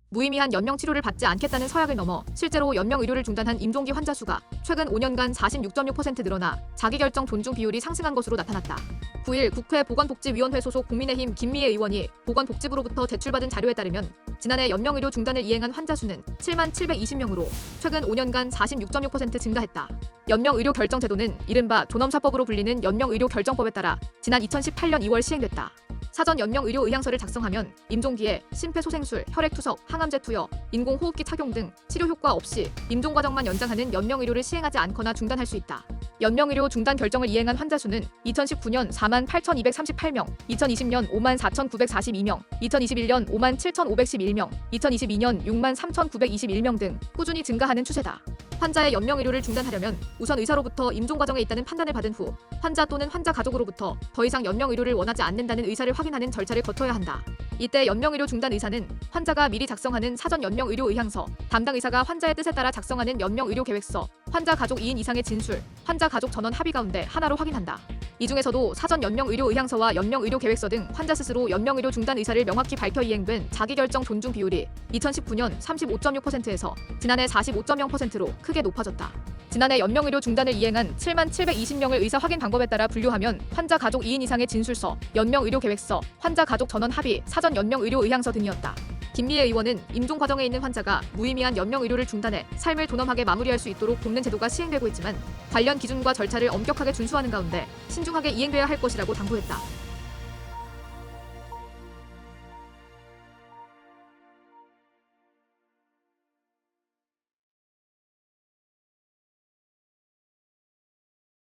무의미한 연명 치료를 받지 않겠다는 서약을 넘어 실제로 연명 의료를 중단한 임종기 환자 수가 최근 5년간 46.6% 늘어나 자기결정 존중 비율이 상승한 것으로 나타났다. 9일 국회 보건복지위원회 소속 국민의힘 김미애 의원이 보건복지부로부터 제출받은 자료에 따르면 지난해 연명의료 중단을 이행한 환자 수는 7만 720명으로 최근 5년간 46.6% 증가했다. 연명의료 결정제도는 이른바 존엄사법으로 불리는 연명의료 결정법에 따라 지난 2018년 2월 시행됐다. 사전 연명의료 의향서를 작성하면 임종기에 심폐소생술, 혈액투석, 항암제 투여, 인공호흡기 착용 등 치료 효과 없이 임종 과정만 연장하는 연명의료를 시행하지 않거나 중단할 수 있다. 연명의료 중단 결정을 이행한 환자 수는 2019년 4만 8,238명, 2020년 5만 4,942명, 2021년 5만 7,511명, 2022년 6만 3,921명 등 꾸준히 증가하는 추세다. 환자의 연명의료를 중단하려면 우선 의사로부터 임종 과정에 있다는 판단을 받은 후 환자 또는 환자 가족으로부터 더 이상 연명의료를 원하지 않는다는 의사를 확인하는 절차를 거쳐야 한다. 이때 연명의료 중단 의사는 환자가 미리 작성하는 사전 연명의료 의향서, 담당 의사가 환자의 뜻에 따라 작성하는 연명의료 계획서, 환자 가족 2인 이상의 진술, 환자 가족 전원 합의 가운데 하나로 확인한다. 이 중에서도 사전 연명의료 의향서와 연명의료 계획서 등 환자 스스로 연명의료 중단 의사를 명확히 밝혀 이행된 자기결정 존중 비율이 2019년 35.6%에서 지난해 45.0%로 크게 높아졌다. 지난해 연명의료 중단을 이행한 7만 720명을 의사 확인 방법에 따라 분류하면 환자 가족 2인 이상의 진술서, 연명의료 계획서, 환자 가족 전원 합의, 사전 연명의료 의향서 등이었다. 김미애 의원은 임종 과정에 있는 환자가 무의미한 연명의료를 중단해 삶을 존엄하게 마무리할 수 있도록 돕는 제도가 시행되고 있지만 관련 기준과 절차를 엄격하게 준수하는 가운데 신중하게 이행돼야 할 것이라고 당부했다.